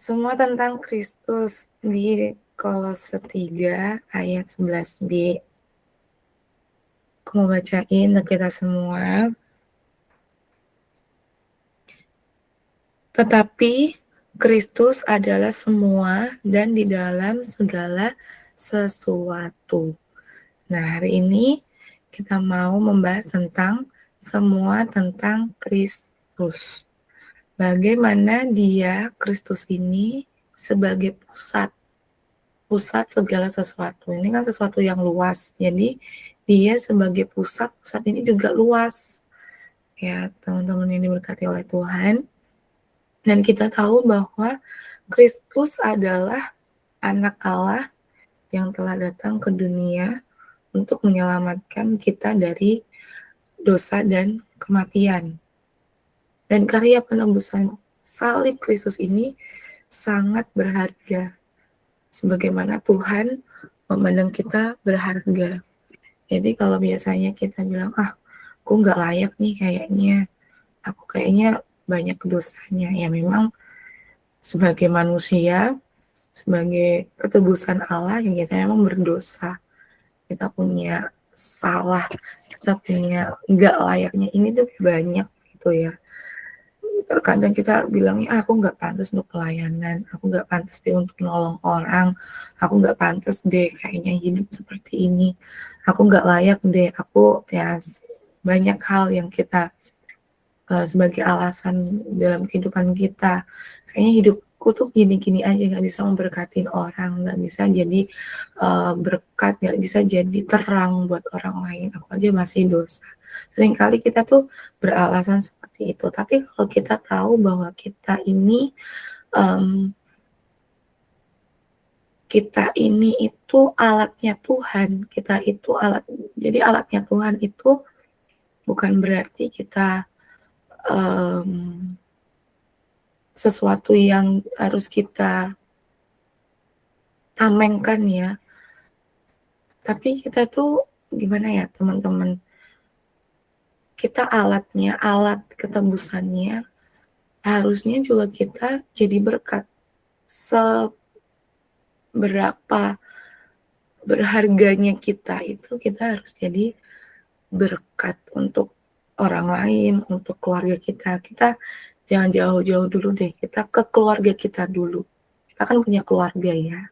Semua tentang Kristus di Kolose 3 ayat 11b. Aku mau bacain ke kita semua. Tetapi Kristus adalah semua dan di dalam segala sesuatu. Nah, hari ini kita mau membahas tentang semua tentang Kristus. Bagaimana dia, Kristus ini, sebagai pusat segala sesuatu. Ini kan sesuatu yang luas. Jadi dia sebagai pusat ini juga luas. Ya, teman-teman yang diberkati oleh Tuhan. Dan kita tahu bahwa Kristus adalah anak Allah yang telah datang ke dunia untuk menyelamatkan kita dari dosa dan kematian. Dan karya penebusan salib Kristus ini sangat berharga. Sebagaimana Tuhan memandang kita berharga. Jadi kalau biasanya kita bilang, aku nggak layak nih kayaknya, aku kayaknya banyak dosanya. Ya memang sebagai manusia, sebagai ketebusan Allah, yang kita memang berdosa. Kita punya salah, kita punya nggak layaknya. Ini tuh banyak gitu ya. Terkadang kita bilangnya, aku nggak pantas untuk pelayanan, aku nggak pantas deh untuk nolong orang, aku nggak pantas deh kayaknya hidup seperti ini, aku nggak layak deh, aku ya banyak hal yang kita sebagai alasan dalam kehidupan kita. Kayaknya hidupku tuh gini-gini aja, nggak bisa memberkatin orang, nggak bisa jadi berkat, nggak bisa jadi terang buat orang lain, aku aja masih dosa. Seringkali kita tuh beralasan seperti itu. Tapi kalau kita tahu bahwa kita ini itu alatnya Tuhan, jadi alatnya Tuhan itu bukan berarti kita sesuatu yang harus kita tamengkan ya. Tapi kita tuh gimana ya teman-teman, kita alat ketebusannya, harusnya juga kita jadi berkat. Seberapa berharganya kita itu, kita harus jadi berkat untuk orang lain, untuk keluarga kita. Kita jangan jauh-jauh dulu deh, kita ke keluarga kita dulu. Kita kan punya keluarga ya.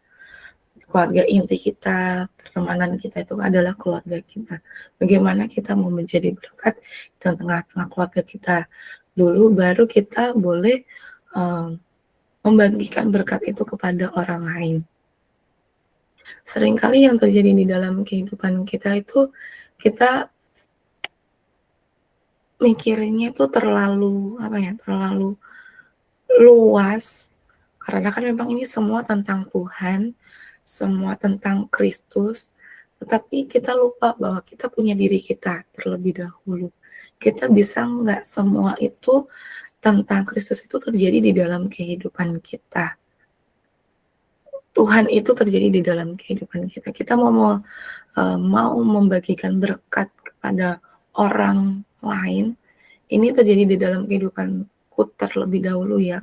Keluarga inti kita, pertemanan kita itu adalah keluarga kita. Bagaimana kita mau menjadi berkat di tengah-tengah keluarga kita dulu, baru kita boleh membagikan berkat itu kepada orang lain. Seringkali yang terjadi di dalam kehidupan kita itu, kita mikirnya tuh terlalu luas, karena kan memang ini semua tentang Tuhan, semua tentang Kristus, tetapi kita lupa bahwa kita punya diri kita terlebih dahulu. Kita bisa nggak semua itu tentang Kristus itu terjadi di dalam kehidupan kita. Tuhan itu terjadi di dalam kehidupan kita. Kita mau membagikan berkat kepada orang lain, ini terjadi di dalam kehidupanku terlebih dahulu ya.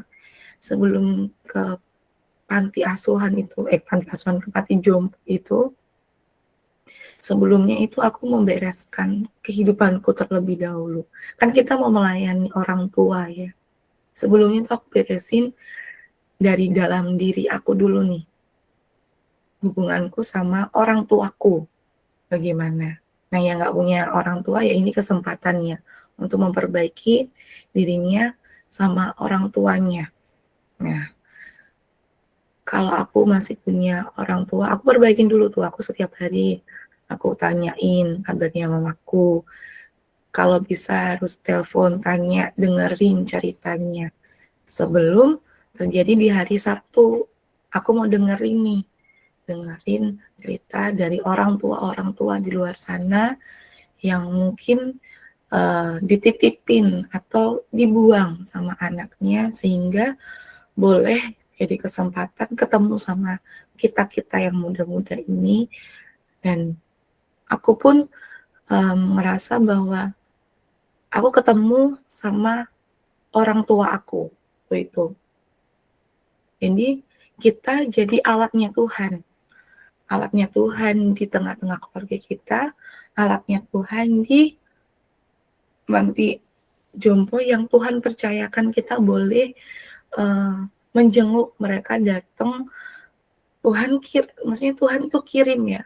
Sebelum ke panti asuhan ke panti jompo itu, sebelumnya itu aku membereskan kehidupanku terlebih dahulu. Kan kita mau melayani orang tua ya. Sebelumnya itu aku beresin dari dalam diri aku dulu nih. Hubunganku sama orang tuaku bagaimana. Nah, yang nggak punya orang tua ya ini kesempatannya untuk memperbaiki dirinya sama orang tuanya. Nah, kalau aku masih punya orang tua, aku perbaikin dulu tuh, aku setiap hari aku tanyain kabarnya mamaku. Kalau bisa harus telepon, tanya, dengerin ceritanya. Sebelum terjadi di hari Sabtu, aku mau dengerin cerita dari orang tua di luar sana yang mungkin dititipin atau dibuang sama anaknya, sehingga boleh jadi kesempatan ketemu sama kita yang muda-muda ini. Dan aku pun merasa bahwa aku ketemu sama orang tua aku itu. Jadi kita jadi alatnya Tuhan. Alatnya Tuhan di tengah-tengah keluarga kita, alatnya Tuhan di panti jompo yang Tuhan percayakan kita boleh menjenguk mereka datang. Maksudnya Tuhan itu kirim ya.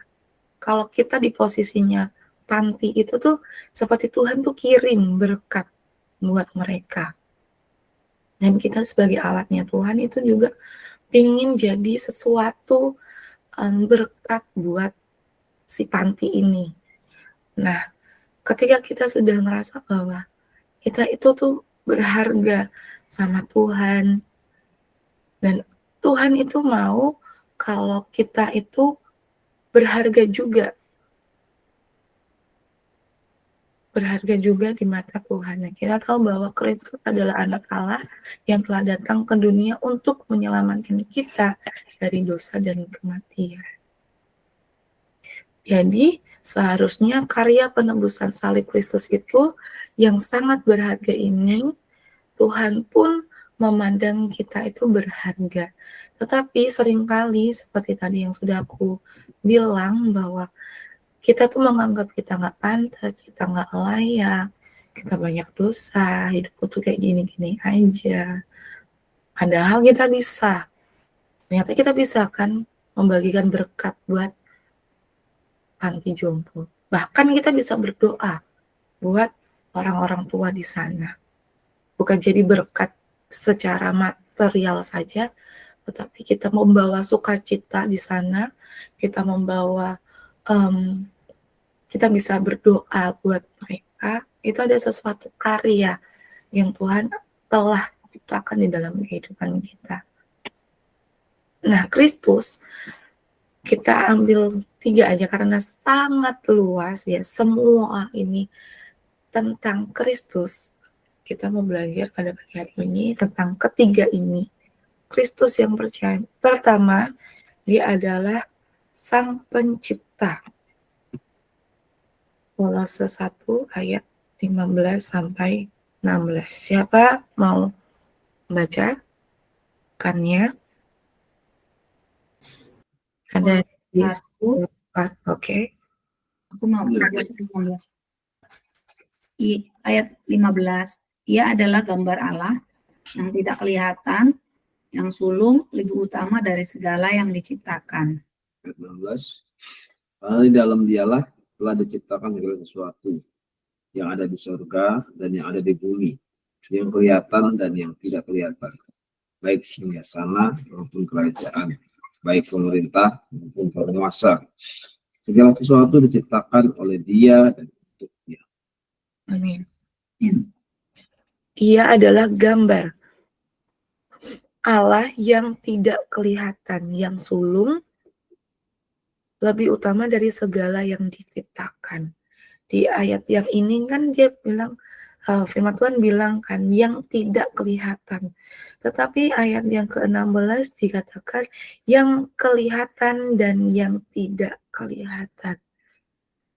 Kalau kita di posisinya panti itu tuh seperti Tuhan tuh kirim berkat buat mereka. Dan kita sebagai alatnya Tuhan itu juga ingin jadi sesuatu berkat buat si panti ini. Nah, ketika kita sudah merasa bahwa kita itu tuh berharga sama Tuhan, dan Tuhan itu mau kalau kita itu berharga juga di mata Tuhan. Nah, kita tahu bahwa Kristus adalah anak Allah yang telah datang ke dunia untuk menyelamatkan kita dari dosa dan kematian. Jadi, seharusnya karya penebusan salib Kristus itu yang sangat berharga ini, Tuhan pun memandang kita itu berharga. Tetapi seringkali seperti tadi yang sudah aku bilang bahwa kita tuh menganggap kita nggak pantas, kita nggak layak, kita banyak dosa, hidupku tuh kayak gini-gini aja. Padahal kita bisa. Ternyata kita bisa kan membagikan berkat buat panti jompo. Bahkan kita bisa berdoa buat orang-orang tua di sana. Bukan jadi berkat secara material saja, tetapi kita membawa sukacita di sana, kita membawa kita bisa berdoa buat mereka. Itu ada sesuatu karya yang Tuhan telah ciptakan di dalam kehidupan kita. Nah, Kristus kita ambil 3 aja karena sangat luas ya, semua ini tentang Kristus. Kita mau belajar pada pagi hari ini tentang ketiga ini. Kristus yang percaya. Pertama, dia adalah Sang Pencipta. Kolose 1 ayat 15 sampai 16. Siapa mau baca? Kannya? Ada di oke. Aku mau baca 15. Ayat 15. Ia adalah gambar Allah yang tidak kelihatan, yang sulung, lebih utama dari segala yang diciptakan. Ayat 16. Karena di dalam dialah telah diciptakan segala sesuatu yang ada di surga dan yang ada di bumi, yang kelihatan dan yang tidak kelihatan, baik singgasana maupun kerajaan, baik pemerintah maupun penguasa. Segala sesuatu diciptakan oleh Dia dan untuk Dia. Amin. Ia adalah gambar Allah yang tidak kelihatan, yang sulung, lebih utama dari segala yang diciptakan. Di ayat yang ini kan dia bilang, firman Tuhan bilang kan, yang tidak kelihatan. Tetapi ayat yang ke-16 dikatakan, yang kelihatan dan yang tidak kelihatan.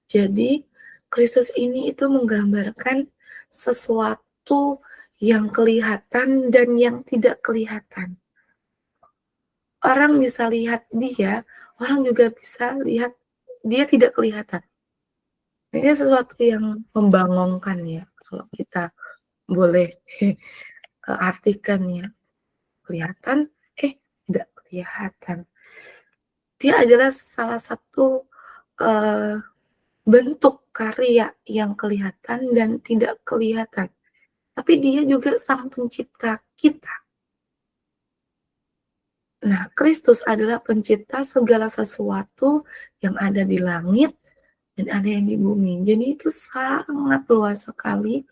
Jadi, Kristus ini itu menggambarkan sesuatu yang kelihatan dan yang tidak kelihatan. Orang bisa lihat dia, orang juga bisa lihat dia tidak kelihatan. Ini sesuatu yang membangunkan ya, kalau kita boleh artikan ya. Kelihatan, tidak kelihatan. Dia adalah salah satu bentuk karya yang kelihatan dan tidak kelihatan. Tapi dia juga sang pencipta kita. Nah, Kristus adalah pencipta segala sesuatu yang ada di langit dan ada yang di bumi. Jadi itu sangat luas sekali.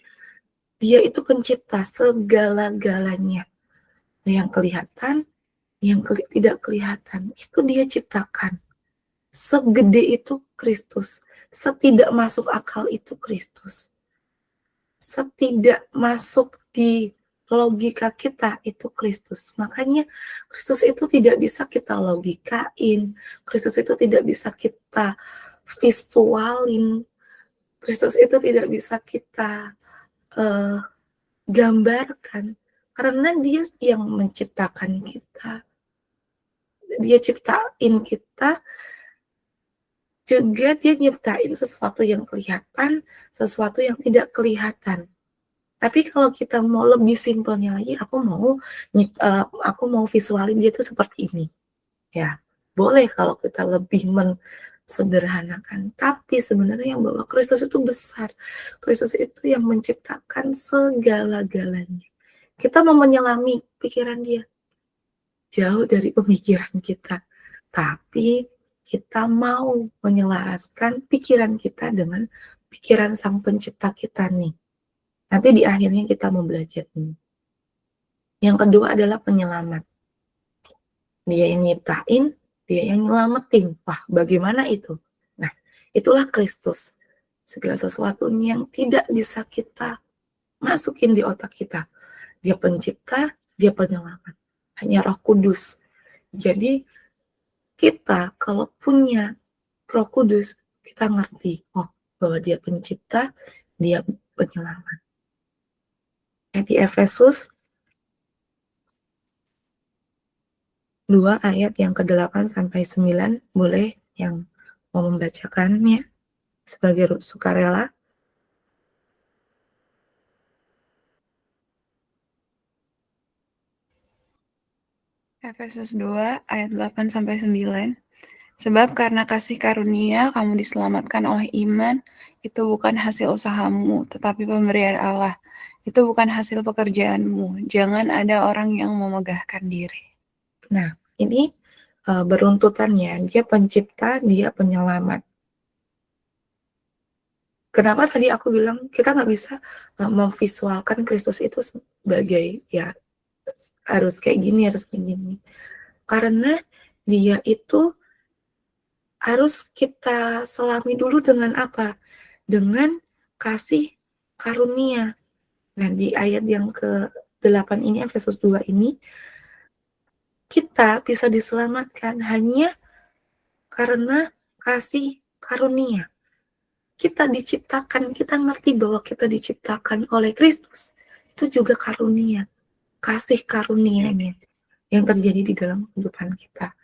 Dia itu pencipta segala-galanya. Yang kelihatan, yang tidak kelihatan, itu dia ciptakan. Segede itu Kristus. Setidak masuk akal itu Kristus. Setidak masuk di logika kita itu Kristus. Makanya Kristus itu tidak bisa kita logikain. Kristus itu tidak bisa kita visualin. Kristus itu tidak bisa kita gambarkan. Karena dia yang menciptakan kita. dia ciptain kita, juga dia nyiptain sesuatu yang kelihatan, sesuatu yang tidak kelihatan. Tapi kalau kita mau lebih simpelnya lagi, aku mau visualin dia itu seperti ini. Ya, boleh kalau kita lebih sederhanakan. Tapi sebenarnya yang bahwa Kristus itu besar. Kristus itu yang menciptakan segala-galanya. Kita mau menyelami pikiran dia jauh dari pemikiran kita. Tapi kita mau menyelaraskan pikiran kita dengan pikiran Sang Pencipta kita nih. Nanti di akhirnya kita mau belajar ini. Yang kedua adalah penyelamat. Dia yang nyiptain, dia yang nyelamatin. Wah, bagaimana itu? Nah, itulah Kristus. Segala sesuatu yang tidak bisa kita masukin di otak kita. Dia pencipta, dia penyelamat. Hanya Roh Kudus. Jadi, kita kalau punya Roh Kudus, kita ngerti, bahwa dia pencipta, dia penyelamat. Di Efesus 2 ayat yang ke-8 sampai 9, boleh yang mau membacakannya sebagai sukarela? Efesus 2 ayat 8 sampai 9. Sebab karena kasih karunia kamu diselamatkan oleh iman, itu bukan hasil usahamu, tetapi pemberian Allah. Itu bukan hasil pekerjaanmu. Jangan ada orang yang memegahkan diri. Nah, ini beruntutannya, dia pencipta, dia penyelamat. Kenapa tadi aku bilang kita nggak bisa memvisualkan Kristus itu sebagai ya harus kayak gini, harus kayak gini. Karena dia itu harus kita selami dulu dengan apa? Dengan kasih karunia. Nah, di ayat yang ke-8 ini, Efesus 2 ini, kita bisa diselamatkan hanya karena kasih karunia. Kita diciptakan, kita ngerti bahwa kita diciptakan oleh Kristus. Itu juga karunia, kasih karunia-Nya yang terjadi di dalam kehidupan kita.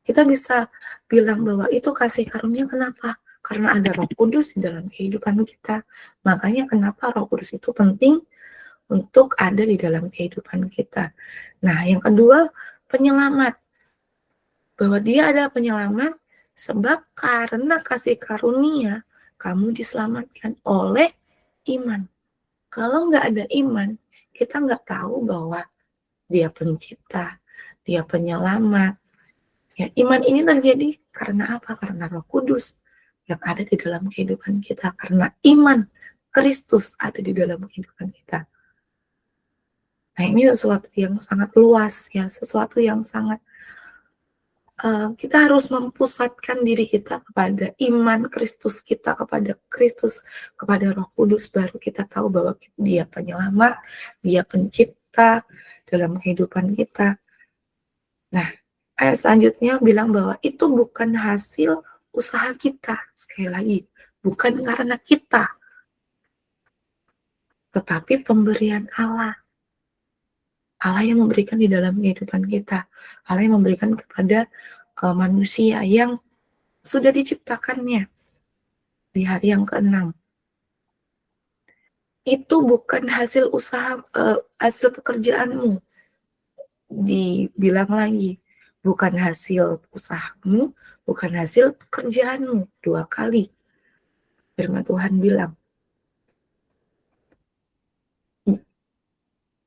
Kita bisa bilang bahwa itu kasih karunia kenapa? Karena ada Roh Kudus di dalam kehidupan kita. Makanya kenapa Roh Kudus itu penting untuk ada di dalam kehidupan kita. Nah, yang kedua, penyelamat. Bahwa dia adalah penyelamat sebab karena kasih karunia kamu diselamatkan oleh iman. Kalau nggak ada iman, kita nggak tahu bahwa dia pencipta, dia penyelamat. Ya, iman ini terjadi karena apa? Karena Roh Kudus yang ada di dalam kehidupan kita. Karena iman Kristus ada di dalam kehidupan kita. Nah, ini sesuatu yang sangat luas ya, sesuatu yang sangat kita harus mempusatkan diri kita kepada iman Kristus kita, kepada Kristus, kepada Roh Kudus, baru kita tahu bahwa dia penyelamat, dia pencipta dalam kehidupan kita. Nah, ayat selanjutnya bilang bahwa itu bukan hasil usaha kita, sekali lagi, bukan karena kita, tetapi pemberian Allah. Allah yang memberikan di dalam kehidupan kita, Allah yang memberikan kepada manusia yang sudah diciptakannya di hari yang ke-6. Itu bukan hasil usaha, hasil pekerjaanmu. Dibilang lagi, bukan hasil usahamu, bukan hasil pekerjaanmu. 2 kali firman Tuhan bilang.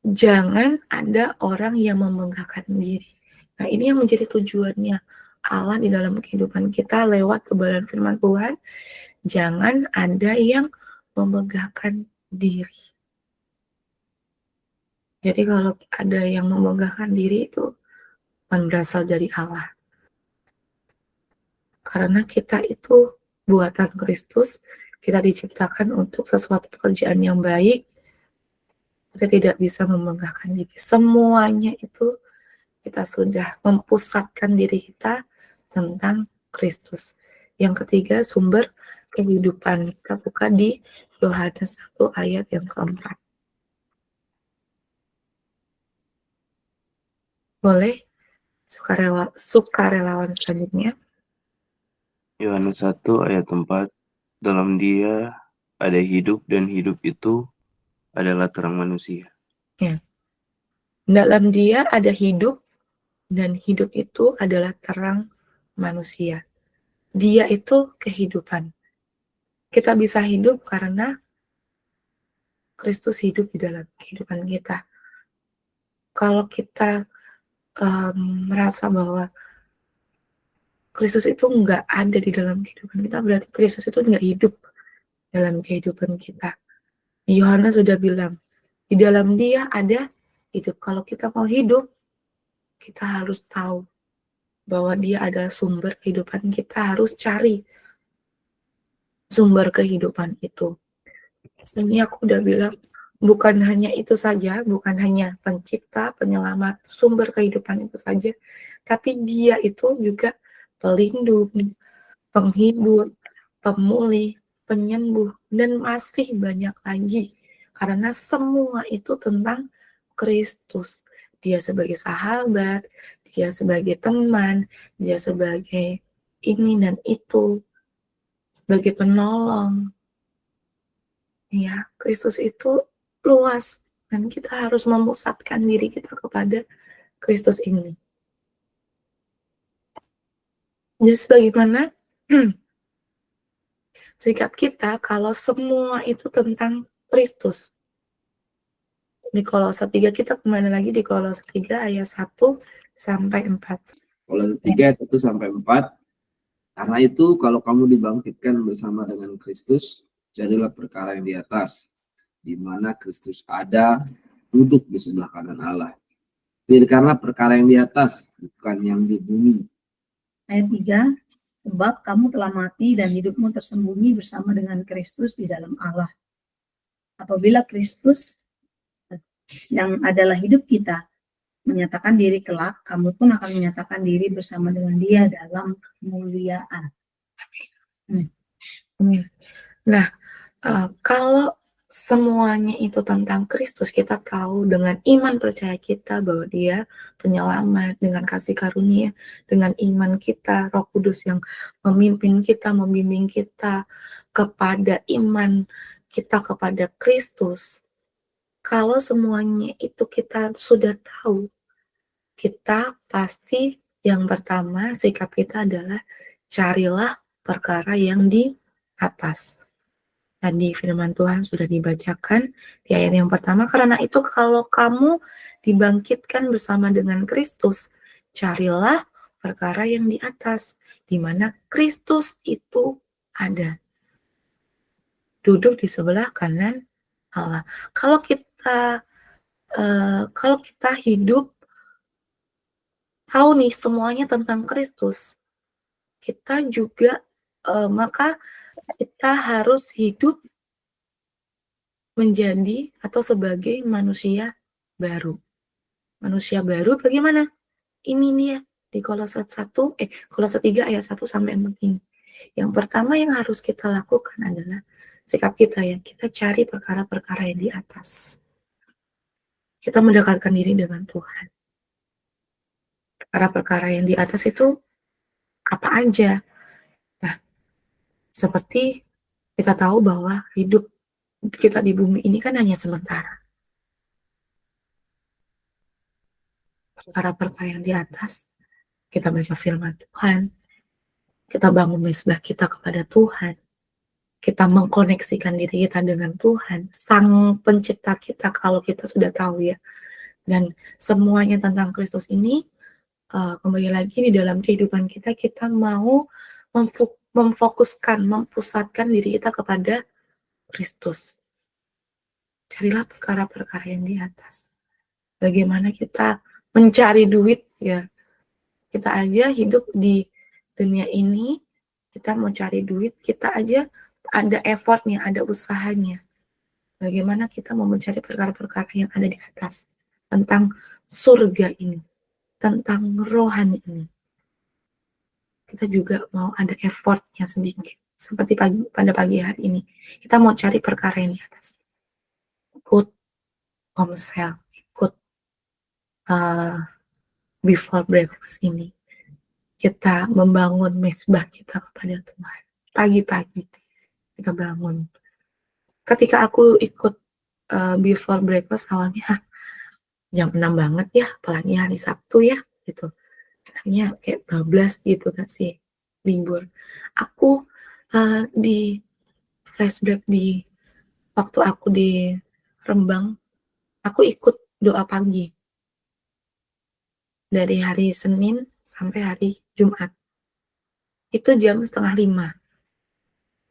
Jangan ada orang yang membanggakan diri. Nah, ini yang menjadi tujuannya Allah di dalam kehidupan kita lewat kebenaran firman Tuhan. Jangan ada yang membanggakan diri. Jadi kalau ada yang membanggakan diri itu bukan berasal dari Allah. Karena kita itu buatan Kristus, kita diciptakan untuk sesuatu pekerjaan yang baik. Kita tidak bisa membanggakan diri. Semuanya itu kita sudah mempusatkan diri kita tentang Kristus. Yang ketiga, sumber kehidupan. Kita buka di Yohanes 1 ayat yang ke-4. Boleh sukarelawan selanjutnya. Yohanes 1 ayat 4, dalam Dia ada hidup dan hidup itu adalah terang manusia. Dalam Dia ada hidup dan hidup itu adalah terang manusia. Dia itu kehidupan. Kita bisa hidup karena Kristus hidup di dalam kehidupan kita. Kalau kita merasa bahwa Kristus itu nggak ada di dalam kehidupan kita, berarti Kristus itu nggak hidup dalam kehidupan kita. Yohanes sudah bilang, di dalam Dia ada hidup. Kalau kita mau hidup, kita harus tahu bahwa Dia adalah sumber kehidupan. Kita harus cari sumber kehidupan itu. Ini aku udah bilang, bukan hanya itu saja, bukan hanya pencipta, penyelamat, sumber kehidupan itu saja, tapi Dia itu juga pelindung, penghibur, pemulih, penyembuh, dan masih banyak lagi. Karena semua itu tentang Kristus. Dia sebagai sahabat, Dia sebagai teman, Dia sebagai ini dan itu, sebagai penolong. Ya, Kristus itu luas, dan kita harus memusatkan diri kita kepada Kristus ini. Jadi bagaimana sikap kita kalau semua itu tentang Kristus? Di Kolose 3 kita kembali lagi di Kolose 3 ayat 1 sampai 4. Kolose 3 ayat 1 sampai 4. Karena itu kalau kamu dibangkitkan bersama dengan Kristus, jadilah perkara yang di atas, di mana Kristus ada, duduk di sebelah kanan Allah. Karena perkara yang di atas, bukan yang di bumi. Ayat 3, sebab kamu telah mati dan hidupmu tersembunyi bersama dengan Kristus di dalam Allah. Apabila Kristus yang adalah hidup kita menyatakan diri kelak, kamu pun akan menyatakan diri bersama dengan Dia dalam kemuliaan. Nah, kalau semuanya itu tentang Kristus, kita tahu dengan iman percaya kita bahwa Dia penyelamat, dengan kasih karunia, dengan iman kita, Roh Kudus yang memimpin kita, membimbing kita kepada iman kita kepada Kristus. Kalau semuanya itu kita sudah tahu, kita pasti yang pertama sikap kita adalah carilah perkara yang di atas. Tadi firman Tuhan sudah dibacakan di ayat yang pertama, karena itu kalau kamu dibangkitkan bersama dengan Kristus, carilah perkara yang di atas, di mana Kristus itu ada. Duduk di sebelah kanan Allah. Kalau kita hidup tahu nih semuanya tentang Kristus, kita juga maka kita harus hidup menjadi atau sebagai manusia baru. Manusia baru bagaimana? Ini nih ya, di Kolose 3 ayat 1 sampai 4 ini. Yang pertama yang harus kita lakukan adalah sikap kita ya, kita cari perkara-perkara yang di atas. Kita mendekatkan diri dengan Tuhan. Perkara-perkara yang di atas itu apa aja? Nah, seperti kita tahu bahwa hidup kita di bumi ini kan hanya sementara. Perkara-perkara yang di atas, kita baca firman Tuhan, kita bangun mezbah kita kepada Tuhan, kita mengkoneksikan diri kita dengan Tuhan, Sang Pencipta kita kalau kita sudah tahu ya. Dan semuanya tentang Kristus ini, kembali lagi di dalam kehidupan kita, kita mau mempusatkan diri kita kepada Kristus. Carilah perkara-perkara yang di atas. Bagaimana kita mencari duit ya. Kita aja hidup di dunia ini, kita mau cari duit, kita aja ada effortnya, ada usahanya. Bagaimana kita mau mencari perkara-perkara yang ada di atas. Tentang surga ini. Tentang rohani ini. Kita juga mau ada effortnya sedikit. Seperti pada pagi hari ini. Kita mau cari perkara yang di atas. Ikut komsel, ikut before breakfast ini, kita membangun mesbah kita kepada Tuhan. Pagi-pagi kita bangun. Ketika aku ikut before breakfast awalnya jam 6 banget ya, apalagi hari Sabtu ya, gitu. Kayaknya kayak bablas gitu kan sih, libur. Aku di flashback di waktu aku di Rembang, aku ikut doa pagi dari hari Senin sampai hari Jumat. Itu jam 4:30.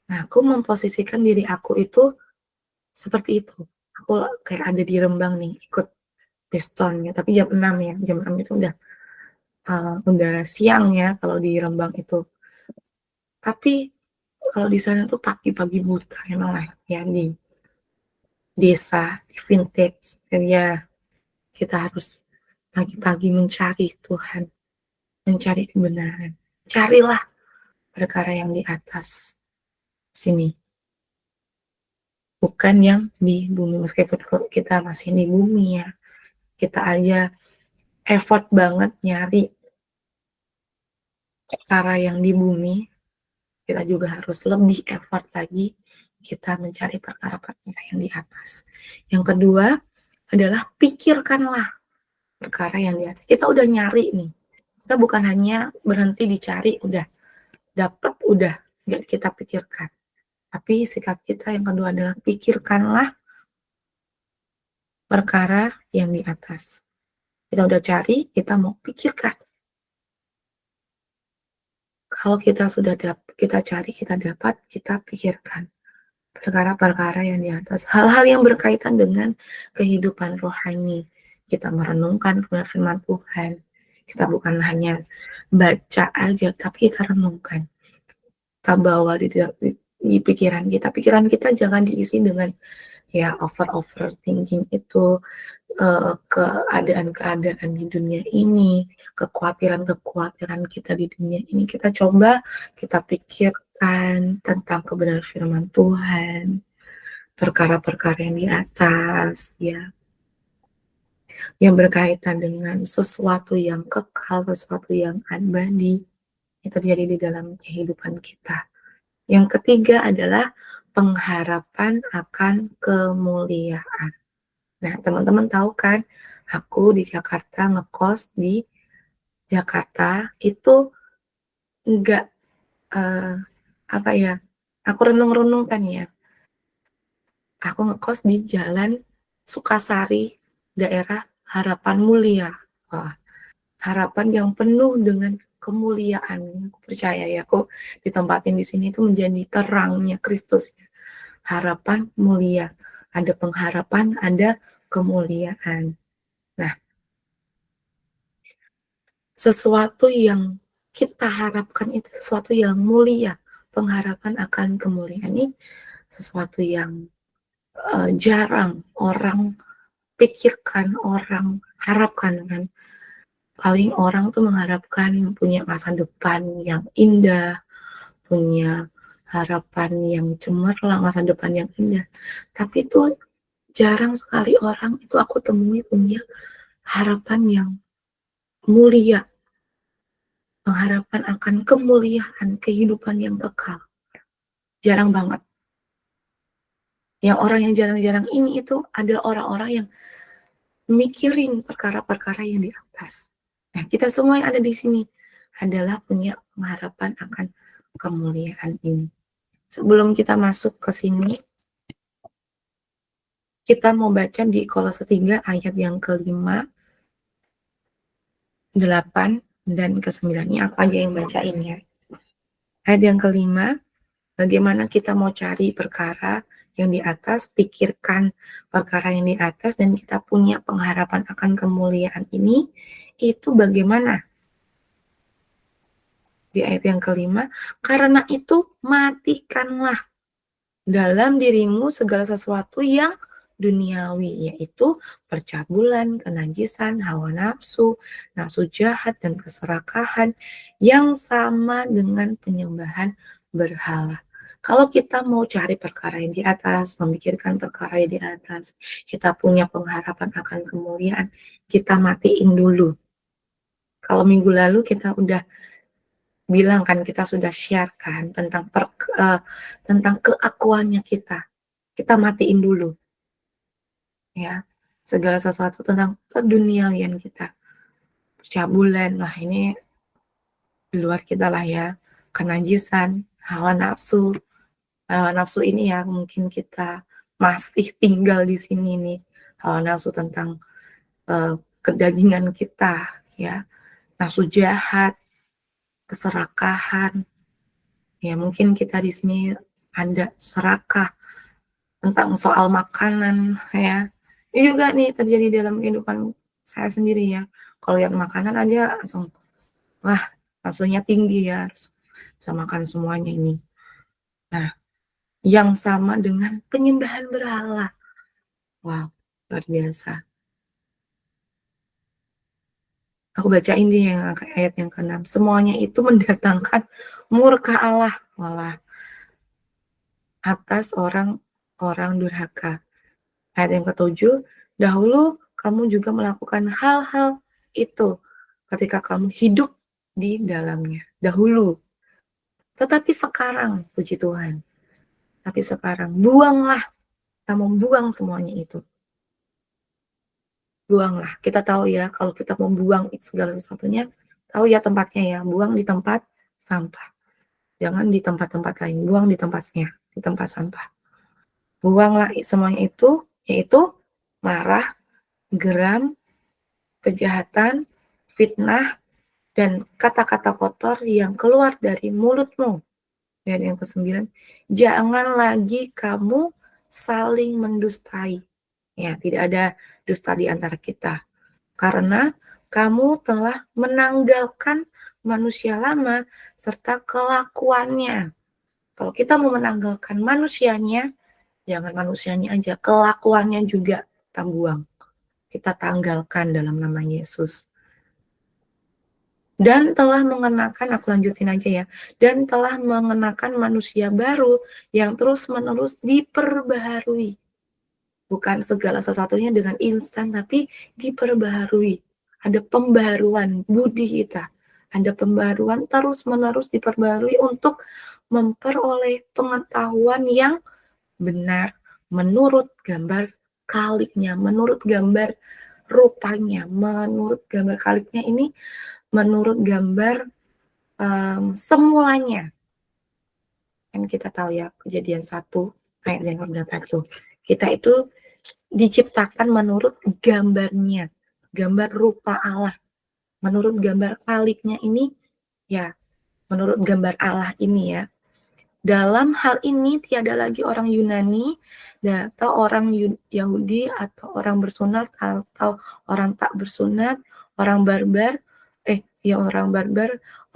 Nah, aku memposisikan diri aku itu seperti itu. Aku kayak ada di Rembang nih, ikut Piston ya, tapi jam 6 ya. Jam 6 itu udah siang ya kalau di Rembang itu. Tapi kalau di sana tuh pagi-pagi buta emang lah ya di desa, di vintage. Dan ya kita harus pagi-pagi mencari Tuhan, mencari kebenaran. Carilah perkara yang di atas sini, bukan yang di bumi. Meskipun kita masih di bumi ya, kita aja effort banget nyari perkara yang di bumi, kita juga harus lebih effort lagi kita mencari perkara-perkara yang di atas. Yang kedua adalah pikirkanlah perkara yang di atas. Kita udah nyari nih, kita bukan hanya berhenti dicari, udah dapat, udah nggak kita pikirkan. Tapi sikap kita yang kedua adalah pikirkanlah perkara yang di atas. Kita udah cari, kita mau pikirkan. Kalau kita sudah kita cari, kita dapat, kita pikirkan perkara-perkara yang di atas. Hal-hal yang berkaitan dengan kehidupan rohani. Kita merenungkan firman Tuhan. Kita bukan hanya baca aja, tapi kita renungkan. Kita bawa di pikiran kita. Pikiran kita jangan diisi dengan ya overthinking itu, keadaan-keadaan di dunia ini, kekhawatiran kita di dunia ini. Kita coba kita pikirkan tentang kebenaran firman Tuhan, perkara-perkara yang di atas ya, yang berkaitan dengan sesuatu yang kekal, sesuatu yang abadi yang terjadi di dalam kehidupan kita. Yang ketiga adalah pengharapan akan kemuliaan. Nah, teman-teman tahu kan, aku di Jakarta ngekos di Jakarta itu enggak apa ya? Aku renung-renung kan ya. Aku ngekos di Jalan Sukasari, daerah Harapan Mulia. Wah, harapan yang penuh dengan kemuliaan. Aku percaya ya, aku ditempatin di sini itu menjadi terangnya Kristus. Harapan mulia. Ada pengharapan, ada kemuliaan. Nah, sesuatu yang kita harapkan itu sesuatu yang mulia. Pengharapan akan kemuliaan ini sesuatu yang jarang orang pikirkan, orang harapkan kan. Paling orang tuh mengharapkan punya masa depan yang indah, punya harapan yang cemerlang, masa depan yang indah. Tapi itu jarang sekali orang itu aku temui punya harapan yang mulia, pengharapan akan kemuliaan, kehidupan yang kekal. Jarang banget. Yang orang yang jarang-jarang ini itu adalah orang-orang yang mikirin perkara-perkara yang di atas. Nah, kita semua yang ada di sini adalah punya pengharapan akan kemuliaan ini. Sebelum kita masuk ke sini, kita mau baca di Kolose 3 ayat yang ke-5, 8, dan ke-9. Ini aku aja yang bacain ya. Ayat yang ke-5, bagaimana kita mau cari perkara yang di atas, pikirkan perkara yang di atas, dan kita punya pengharapan akan kemuliaan ini, itu bagaimana? Di ayat yang ke-5, karena itu matikanlah dalam dirimu segala sesuatu yang duniawi, yaitu percabulan, kenajisan, hawa nafsu, nafsu jahat, dan keserakahan yang sama dengan penyembahan berhala. Kalau kita mau cari perkara yang di atas, memikirkan perkara yang di atas, kita punya pengharapan akan kemuliaan, kita matiin dulu Kalau minggu lalu kita udah bilang kan, kita sudah share kan tentang keakuannya kita. Kita matiin dulu ya segala sesuatu tentang keduniawian kita. Percabulan, nah ini di luar kita lah ya. Kenajisan, hawa nafsu ini ya mungkin kita masih tinggal di sini nih. Hawa nafsu tentang kedagingan kita ya, nafsu jahat, keserakahan. Ya mungkin kita di sini ada serakah tentang soal makanan ya. Ini juga nih terjadi dalam kehidupan saya sendiri ya. Kalau lihat makanan aja langsung wah nafsunya tinggi ya, harus bisa makan semuanya ini. Nah, yang sama dengan penyembahan berhala. Wow, luar biasa. Aku bacain nih yang ayat yang ke-6. Semuanya itu mendatangkan murka Allah malah atas orang-orang durhaka. Ayat yang ke-7, dahulu kamu juga melakukan hal-hal itu ketika kamu hidup di dalamnya. Dahulu. Tetapi sekarang, puji Tuhan. Tapi sekarang, buanglah. Kita membuang semuanya itu. Buanglah. Kita tahu ya, kalau kita membuang segala sesuatunya, tahu ya tempatnya ya, buang di tempat sampah. Jangan di tempat-tempat lain, buang di tempatnya, di tempat sampah. Buanglah semuanya itu, yaitu marah, geram, kejahatan, fitnah, dan kata-kata kotor yang keluar dari mulutmu. Dan yang ke-9, jangan lagi kamu saling mendustai. Ya, tidak ada dusta di antara kita. Karena kamu telah menanggalkan manusia lama serta kelakuannya. Kalau kita mau menanggalkan manusianya, jangan manusianya aja, kelakuannya juga kita buang. Kita tanggalkan dalam nama Yesus. Dan telah mengenakan, aku lanjutin aja ya, dan telah mengenakan manusia baru yang terus-menerus diperbaharui. Bukan segala sesuatunya dengan instan, tapi diperbaharui. Ada pembaharuan budi kita. Ada pembaharuan terus-menerus diperbaharui untuk memperoleh pengetahuan yang benar menurut gambar kaliknya, menurut gambar rupanya, menurut gambar kaliknya ini, menurut gambar semulanya. Kan kita tahu ya, Kejadian 1 ayat yang berapa tuh. Kita itu diciptakan menurut gambarnya, gambar rupa Allah. Menurut gambar kaliknya ini, ya, menurut gambar Allah ini ya. Dalam hal ini tiada lagi orang Yunani atau orang Yahudi atau orang bersunat atau orang tak bersunat, orang barbar,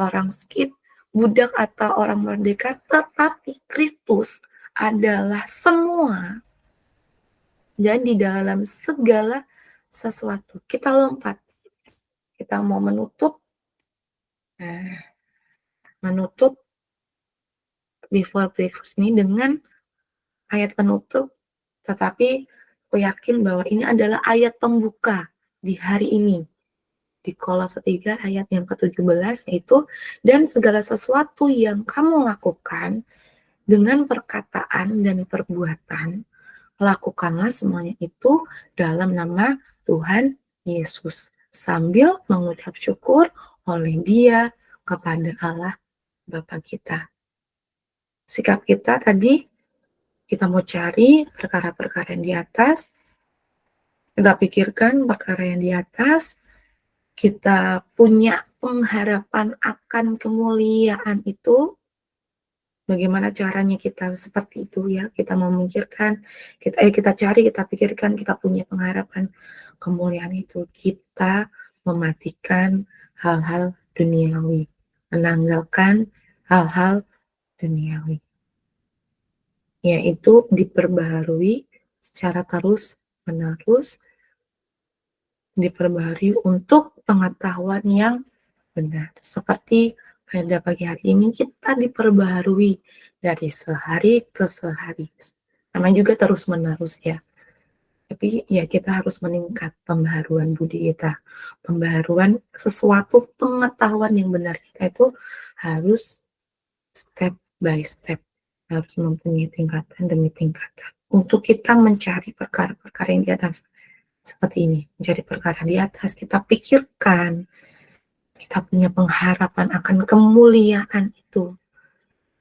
orang skit, budak atau orang merdeka, tetapi Kristus adalah semua dan di dalam segala sesuatu. Kita lompat. Kita mau menutup before breakfast ini dengan ayat penutup, tetapi aku yakin bahwa ini adalah ayat pembuka di hari ini. Di Kolose 3 ayat yang ke-17 yaitu, dan segala sesuatu yang kamu lakukan dengan perkataan dan perbuatan, lakukanlah semuanya itu dalam nama Tuhan Yesus, sambil mengucap syukur oleh Dia kepada Allah Bapa kita. Sikap kita tadi, kita mau cari perkara-perkara yang di atas, kita pikirkan perkara yang di atas, kita punya pengharapan akan kemuliaan itu. Bagaimana caranya kita seperti itu ya, kita memikirkan, kita cari, kita pikirkan, kita punya pengharapan kemuliaan itu. Kita mematikan hal-hal duniawi, menanggalkan hal-hal duniawi, yaitu diperbaharui secara terus-menerus, diperbaharui untuk pengetahuan yang benar. Seperti pada pagi hari ini kita diperbaharui dari sehari ke sehari. Namanya juga terus-menerus ya. Tapi ya kita harus meningkat pembaharuan budi kita, pembaharuan sesuatu pengetahuan yang benar kita itu harus step by step, harus mempunyai tingkatan demi tingkatan. Untuk kita mencari perkara-perkara yang di atas, seperti ini, mencari perkara di atas, kita pikirkan, kita punya pengharapan akan kemuliaan itu.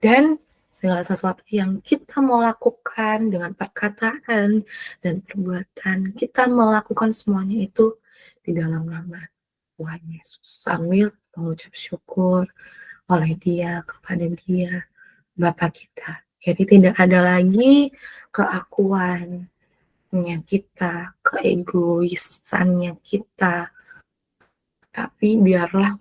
Dan segala sesuatu yang kita mau lakukan dengan perkataan dan perbuatan, kita melakukan semuanya itu di dalam nama Tuhan Yesus. Sambil mengucap syukur oleh Dia, kepada Dia, Bapa kita. Jadi tidak ada lagi keakuannya kita, keegoisannya kita, tapi biarlah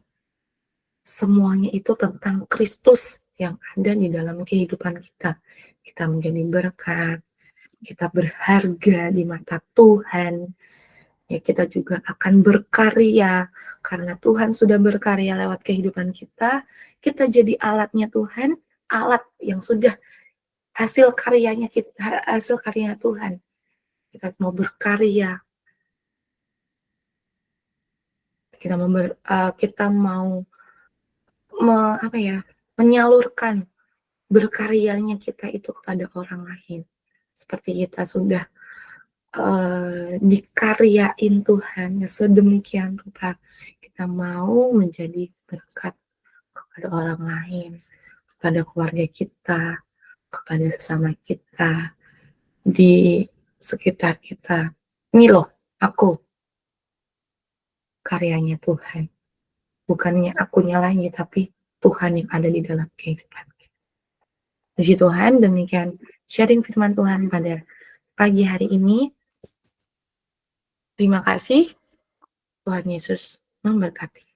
semuanya itu tentang Kristus yang ada di dalam kehidupan kita. Kita menjadi berkat, kita berharga di mata Tuhan. Ya, kita juga akan berkarya karena Tuhan sudah berkarya lewat kehidupan kita. Kita jadi alatnya Tuhan, alat yang sudah hasil karyanya kita, hasil karya Tuhan. Kita mau berkarya. Kita mau menyalurkan berkaryanya kita itu kepada orang lain. Seperti kita sudah dikaryain Tuhan sedemikian rupa, kita mau menjadi berkat kepada orang lain, kepada keluarga kita, kepada sesama kita, di sekitar kita. Ini loh, aku karyanya Tuhan. Bukannya akunya lagi, tapi Tuhan yang ada di dalam kehidupan kita. Puji Tuhan, demikian sharing firman Tuhan pada pagi hari ini. Terima kasih. Tuhan Yesus memberkati.